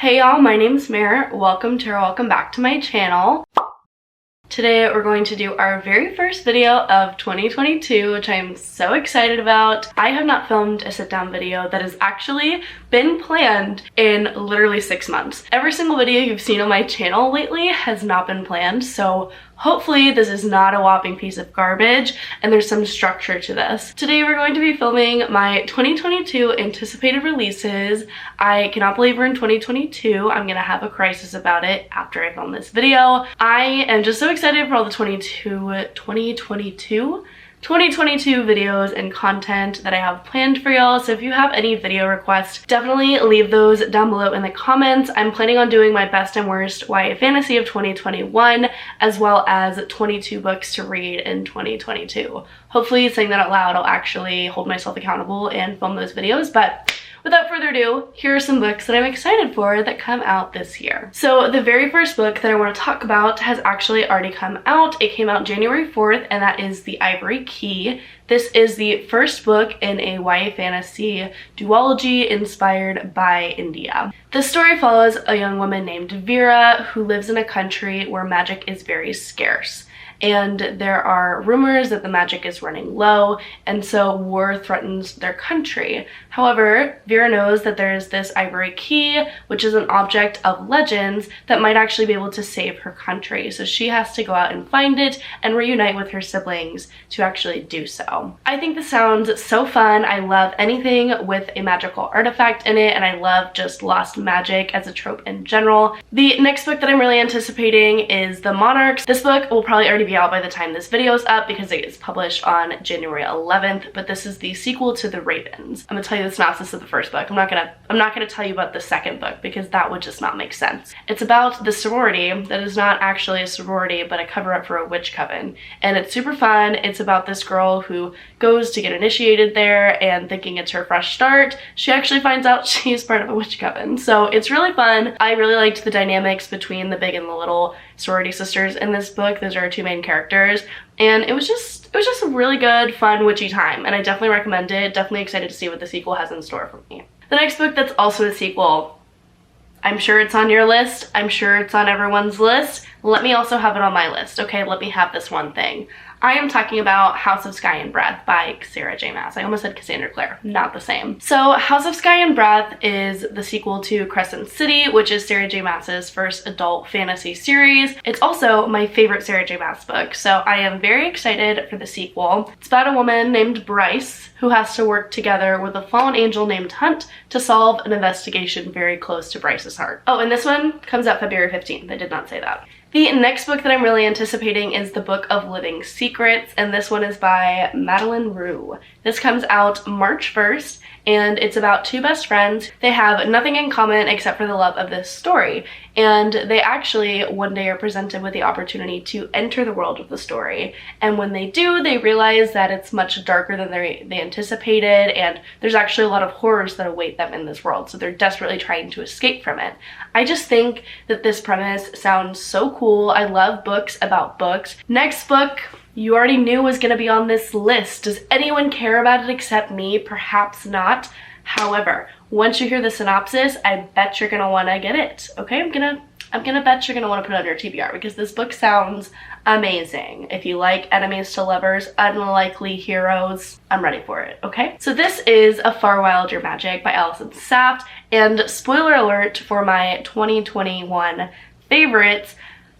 Hey y'all, my name's Mare. Welcome back to my channel. Today we're going to do our very first video of 2022, which I am so excited about. I have not filmed a sit-down video that has actually been planned in literally 6 months. Every single video you've seen on my channel lately has not been planned, so hopefully this is not a whopping piece of garbage and there's some structure to this. Today we're going to be filming my 2022 anticipated releases. I cannot believe we're in 2022. I'm gonna have a crisis about it after I film this video. I am just so excited for all the 2022 videos and content that I have planned for y'all. So if you have any video requests, definitely leave those down below in the comments. I'm planning on doing my best and worst YA fantasy of 2021, as well as 22 books to read in 2022. Hopefully saying that out loud, I'll actually hold myself accountable and film those videos. But without further ado, here are some books that I'm excited for that come out this year. So the very first book that I want to talk about has actually already come out. It came out January 4th, and that is The Ivory Key. This is the first book in a YA fantasy duology inspired by India. The story follows a young woman named Vera who lives in a country where magic is very scarce. And there are rumors that the magic is running low, and so war threatens their country. However, Vera knows that there's this ivory key, which is an object of legends that might actually be able to save her country. So she has to go out and find it and reunite with her siblings to actually do so. I think this sounds so fun. I love anything with a magical artifact in it, and I love just lost magic as a trope in general. The next book that I'm really anticipating is The Monarchs. This book will probably already be out by the time this video is up because it is published on January 11th, but this is the sequel to The Ravens. I'm gonna tell you the synopsis of the first book. I'm not gonna tell you about the second book because that would just not make sense. It's about the sorority that is not actually a sorority but a cover-up for a witch coven, and it's super fun. It's about this girl who goes to get initiated there, and thinking it's her fresh start, she actually finds out she's part of a witch coven. So it's really fun. I really liked the dynamics between the big and the little sorority sisters in this book. Those are our two main characters, and it was just a really good, fun, witchy time, and I definitely recommend it. Definitely excited to see what the sequel has in store for me. The next book that's also a sequel, I'm sure it's on your list, I'm sure it's on everyone's list. Let me also have it on my list, okay? Let me have this one thing. I am talking about House of Scion by Sarah J. Maas. I almost said Cassandra Clare, not the same. So House of Scion is the sequel to Crescent City, which is Sarah J. Maas's first adult fantasy series. It's also my favorite Sarah J. Maas book, so I am very excited for the sequel. It's about a woman named Bryce who has to work together with a fallen angel named Hunt to solve an investigation very close to Bryce's heart. Oh, and this one comes out February 15th. I did not say that. The next book that I'm really anticipating is The Book of Living Secrets, and this one is by Madeleine Roux. This comes out March 1st, and it's about two best friends. They have nothing in common except for the love of this story, and they actually one day are presented with the opportunity to enter the world of the story, and when they do, they realize that it's much darker than they anticipated, and there's actually a lot of horrors that await them in this world, so they're desperately trying to escape from it. I just think that this premise sounds so cool. I love books about books. Next book you already knew was gonna be on this list. Does anyone care about it except me? Perhaps not. However, once you hear the synopsis, I bet you're gonna wanna get it, okay? I'm gonna bet you're gonna wanna put it on your TBR because this book sounds amazing. If you like enemies to lovers, unlikely heroes, I'm ready for it, okay? So this is A Far Wilder Magic by Allison Saft, and spoiler alert for my 2021 favorites,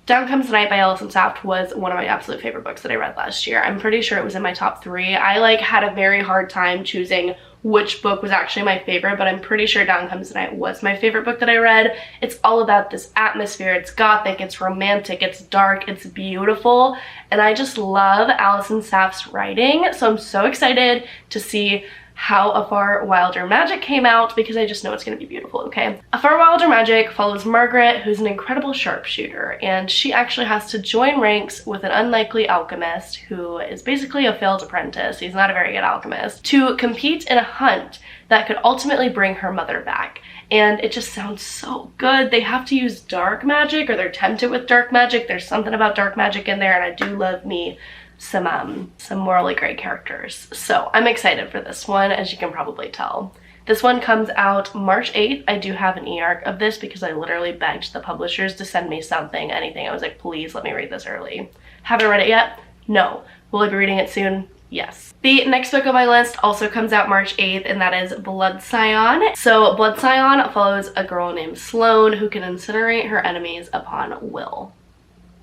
Down Comes the Night by Allison Saft was one of my absolute favorite books that I read last year. I'm pretty sure it was in my top 3. I had a very hard time choosing which book was actually my favorite, but I'm pretty sure Down Comes the Night was my favorite book that I read. It's all about this atmosphere. It's gothic, it's romantic, it's dark, it's beautiful, and I just love Allison Saft's writing, so I'm so excited to see how A Far Wilder Magic came out because I just know it's gonna be beautiful, okay? A Far Wilder Magic follows Margaret, who's an incredible sharpshooter, and she actually has to join ranks with an unlikely alchemist who is basically a failed apprentice. He's not a very good alchemist, to compete in a hunt that could ultimately bring her mother back. And it just sounds so good. They have to use dark magic, or they're tempted with dark magic. There's something about dark magic in there, and I do love me some morally gray characters. So I'm excited for this one, as you can probably tell. This one comes out March 8th. I do have an e-arc of this because I literally begged the publishers to send me something, anything. I was like, please let me read this early. Haven't read it yet? No. Will I be reading it soon? Yes. The next book on my list also comes out March 8th, and that is Blood Scion. So Blood Scion follows a girl named Sloane who can incinerate her enemies upon will.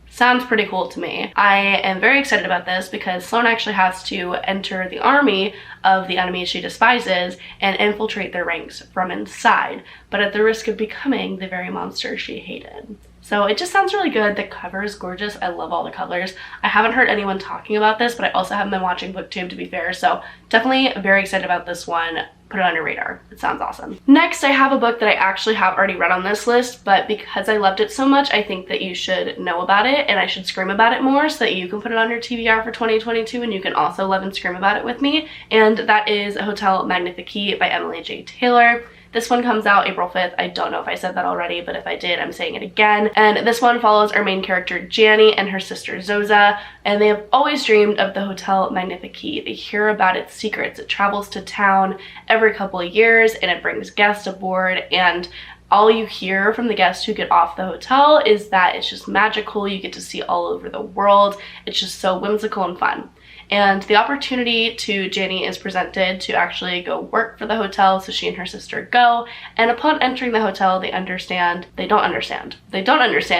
Sounds pretty cool to me. I am very excited about this because Sloane actually has to enter the army of the enemies she despises and infiltrate their ranks from inside, but at the risk of becoming the very monster she hated. So it just sounds really good. The cover is gorgeous. I love all the colors. I haven't heard anyone talking about this, but I also haven't been watching booktube, to be fair, so definitely very excited about this one. Put it on your radar. It sounds awesome. Next, I have a book that I actually have already read on this list, but because I loved it so much, I think that you should know about it and I should scream about it more so that you can put it on your TBR for 2022 and you can also love and scream about it with me. And that is Hotel Magnifique by Emily J. Taylor. This one comes out April 5th. I don't know if I said that already, but if I did, I'm saying it again. And this one follows our main character, Janny, and her sister, Zoza, and they have always dreamed of the Hotel Magnifique. They hear about its secrets. It travels to town every couple of years, and it brings guests aboard, and all you hear from the guests who get off the hotel is that it's just magical. You get to see all over the world. It's just so whimsical and fun. And the opportunity to Janny is presented to actually go work for the hotel, so she and her sister go, and upon entering the hotel they don't understand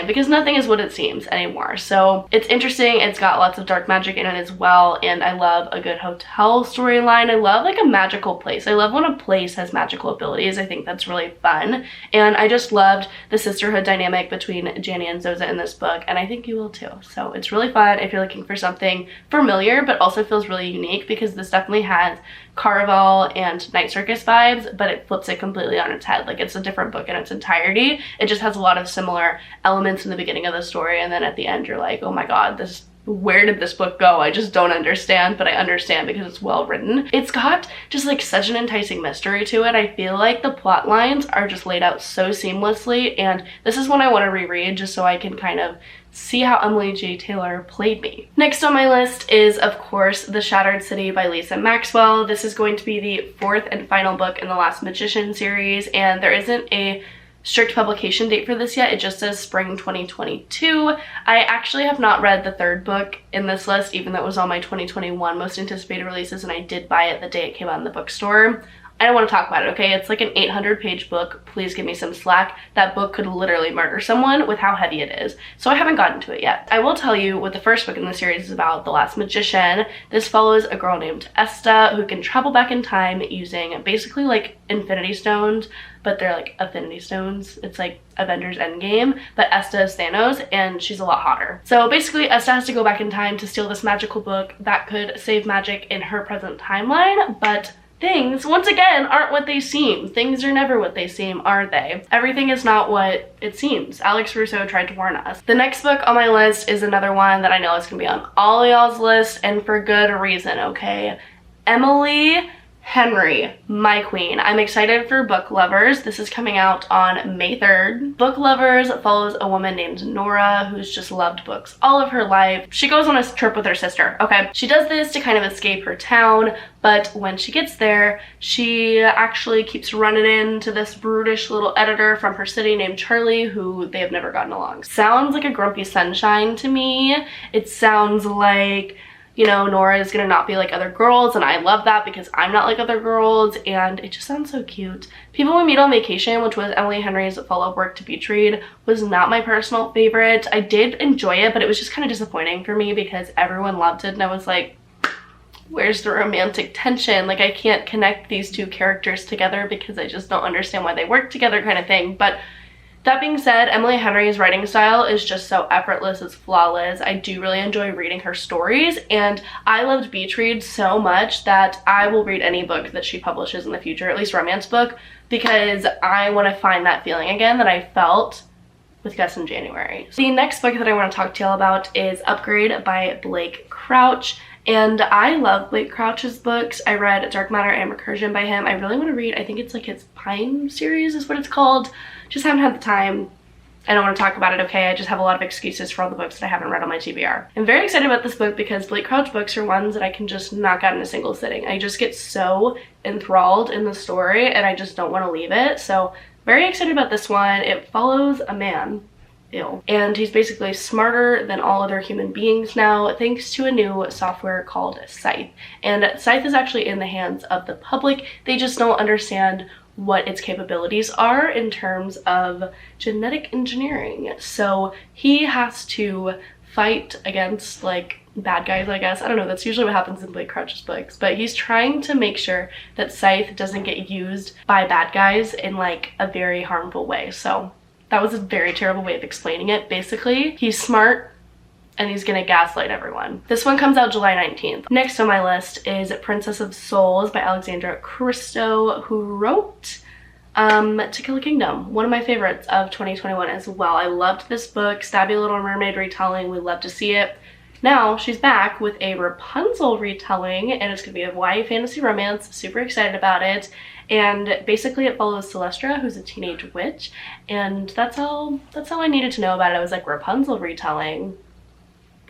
because nothing is what it seems anymore. So it's interesting. It's got lots of dark magic in it as well, and I love a good hotel storyline. I love like a magical place. I love when a place has magical abilities. I think that's really fun, and I just loved the sisterhood dynamic between Janny and Zoza in this book, and I think you will too. So it's really fun if you're looking for something familiar but also feels really unique, because this definitely has Carnival and Night Circus vibes, but it flips it completely on its head. Like, it's a different book in its entirety. It just has a lot of similar elements in the beginning of the story, and then at the end you're like, oh my god, where did this book go? I just don't understand, but I understand because it's well written. It's got just like such an enticing mystery to it. I feel like the plot lines are just laid out so seamlessly, and this is one I want to reread just so I can kind of see how Emily J. Taylor played me. Next on my list is, of course, The Shattered City by Lisa Maxwell. This is going to be the fourth and final book in the Last Magician series, and there isn't a strict publication date for this yet. It just says spring 2022. I actually have not read the third book in this list, even though it was on my 2021 most anticipated releases, and I did buy it the day it came out in the bookstore. I don't want to talk about it, okay? It's like an 800-page book. Please give me some slack. That book could literally murder someone with how heavy it is. So I haven't gotten to it yet. I will tell you what the first book in the series is about, The Last Magician. This follows a girl named Esta who can travel back in time using basically like infinity stones, but they're like affinity stones. It's like Avengers Endgame, but Esta is Thanos and she's a lot hotter. So basically Esta has to go back in time to steal this magical book that could save magic in her present timeline, but things, once again, aren't what they seem. Things are never what they seem, are they? Everything is not what it seems. Alex Russo tried to warn us. The next book on my list is another one that I know is gonna be on all y'all's list, and for good reason, okay? Emily Henry, My Queen. I'm excited for Book Lovers. This is coming out on May 3rd. Book Lovers follows a woman named Nora who's just loved books all of her life. She goes on a trip with her sister, okay? She does this to kind of escape her town, but when she gets there, she actually keeps running into this brutish little editor from her city named Charlie, who they have never gotten along. Sounds like a Grumpy Sunshine to me. It sounds like, you know, Nora is gonna not be like other girls, and I love that because I'm not like other girls, and it just sounds so cute. People We Meet on Vacation, which was Emily Henry's follow-up work to Beach Read, was not my personal favorite. I did enjoy it, but it was just kind of disappointing for me because everyone loved it, and I was like, where's the romantic tension? Like, I can't connect these two characters together because I just don't understand why they work together, kind of thing. But that being said, Emily Henry's writing style is just so effortless, it's flawless. I do really enjoy reading her stories, and I loved Beach Read so much that I will read any book that she publishes in the future, at least romance book, because I want to find that feeling again that I felt with Kass in January. The next book that I want to talk to y'all about is Upgrade by Blake Crouch. And I love Blake Crouch's books. I read Dark Matter and Recursion by him. I really want to read, I think it's like his Pine series is what it's called. Just haven't had the time. I don't want to talk about it, okay? I just have a lot of excuses for all the books that I haven't read on my TBR. I'm very excited about this book because Blake Crouch books are ones that I can just knock out in a single sitting. I just get so enthralled in the story and I just don't want to leave it. So very excited about this one. It follows a man. Ew. And he's basically smarter than all other human beings now thanks to a new software called Scythe. And Scythe is actually in the hands of the public. They just don't understand what its capabilities are in terms of genetic engineering. So he has to fight against like bad guys, I guess. I don't know, that's usually what happens in Blake Crouch's books, but he's trying to make sure that Scythe doesn't get used by bad guys in like a very harmful way. So that was a very terrible way of explaining it. Basically, he's smart and he's gonna gaslight everyone. This one comes out July 19th. Next on my list is Princess of Souls by Alexandra Christo, who wrote To Kill a Kingdom, one of my favorites of 2021 as well. I loved this book, stabby Little Mermaid retelling, we love to see it. Now she's back with a Rapunzel retelling and it's gonna be a YA fantasy romance, super excited about it. And basically it follows Celestra, who's a teenage witch, and that's all I needed to know about it. I was like, Rapunzel retelling,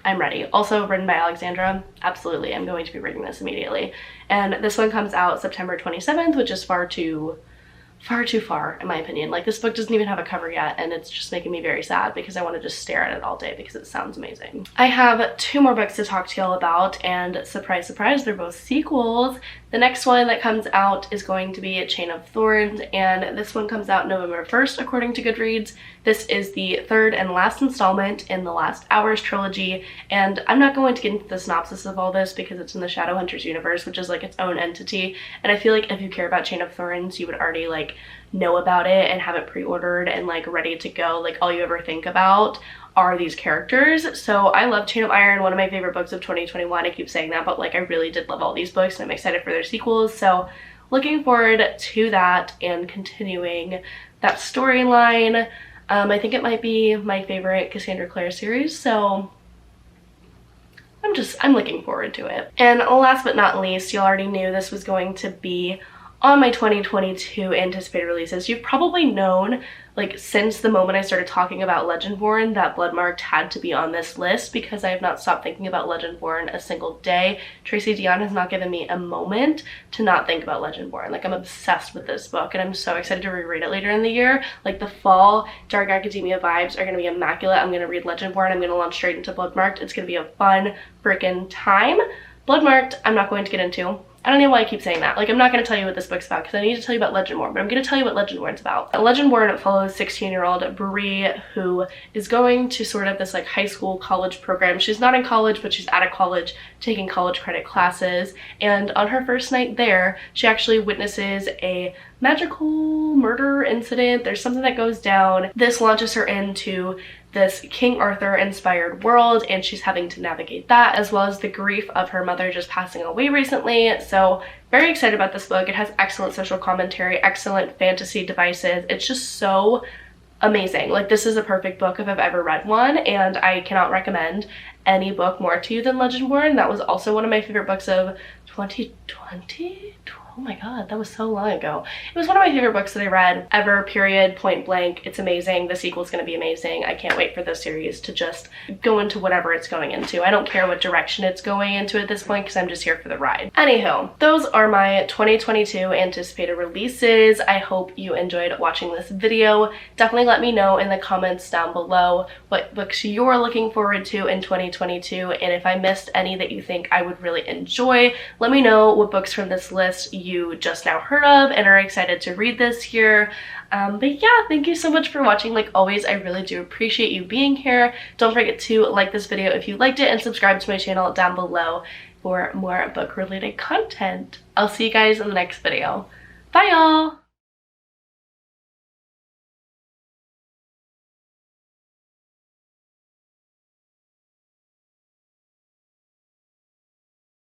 I'm ready. Also written by Alexandra, absolutely, I'm going to be reading this immediately. And this one comes out September 27th, which is far too far in my opinion. Like, this book doesn't even have a cover yet and it's just making me very sad because I want to just stare at it all day because it sounds amazing. I have 2 more books to talk to y'all about, and surprise surprise, they're both sequels. The next one that comes out is going to be A Chain of Thorns, and this one comes out November 1st according to Goodreads. This is the 3rd and last installment in the Last Hours trilogy, and I'm not going to get into the synopsis of all this because it's in the Shadowhunters universe, which is like its own entity, and I feel like if you care about Chain of Thorns, you would already like know about it and have it pre-ordered and like ready to go. Like, all you ever think about are these characters. So I love Chain of Iron, one of my favorite books of 2021. I keep saying that, but like I really did love all these books and I'm excited for their sequels. So looking forward to that and continuing that storyline. I think it might be my favorite Cassandra Clare series, so I'm looking forward to it. And last but not least, you already knew this was going to be on my 2022 anticipated releases. You've probably known, like, since the moment I started talking about Legendborn, that Bloodmarked had to be on this list because I have not stopped thinking about Legendborn a single day. Tracy Deonn has not given me a moment to not think about Legendborn. Like, I'm obsessed with this book and I'm so excited to reread it later in the year. Like, the fall Dark Academia vibes are gonna be immaculate. I'm gonna read Legendborn, I'm gonna launch straight into Bloodmarked. It's gonna be a fun freaking time. Bloodmarked, I'm not going to get into. I don't know why I keep saying that. Like, I'm not going to tell you what this book's about because I need to tell you about Legendborn, but I'm going to tell you what Legendborn's about. Legendborn follows 16-year-old Brie, who is going to sort of this like high school college program. She's not in college, but she's out of college taking college credit classes. And on her first night there, she actually witnesses a magical murder incident. There's something that goes down. This launches her into this King Arthur inspired world, and she's having to navigate that as well as the grief of her mother just passing away recently. So very excited about this book. It has excellent social commentary, excellent fantasy devices. It's just so amazing. Like, this is a perfect book if I've ever read one, and I cannot recommend any book more to you than Legendborn. That was also one of my favorite books of 2020. Oh my god, that was so long ago. It was one of my favorite books that I read ever, period, point blank. It's amazing. The sequel's gonna be amazing. I can't wait for this series to just go into whatever it's going into. I don't care what direction it's going into at this point because I'm just here for the ride. Anywho, those are my 2022 anticipated releases. I hope you enjoyed watching this video. Definitely let me know in the comments down below what books you're looking forward to in 2022, and if I missed any that you think I would really enjoy, let me know what books from this list you just now heard of and are excited to read this year. But yeah, thank you so much for watching. Like always, I really do appreciate you being here. Don't forget to like this video if you liked it and subscribe to my channel down below for more book related content. I'll see you guys in the next video. Bye y'all!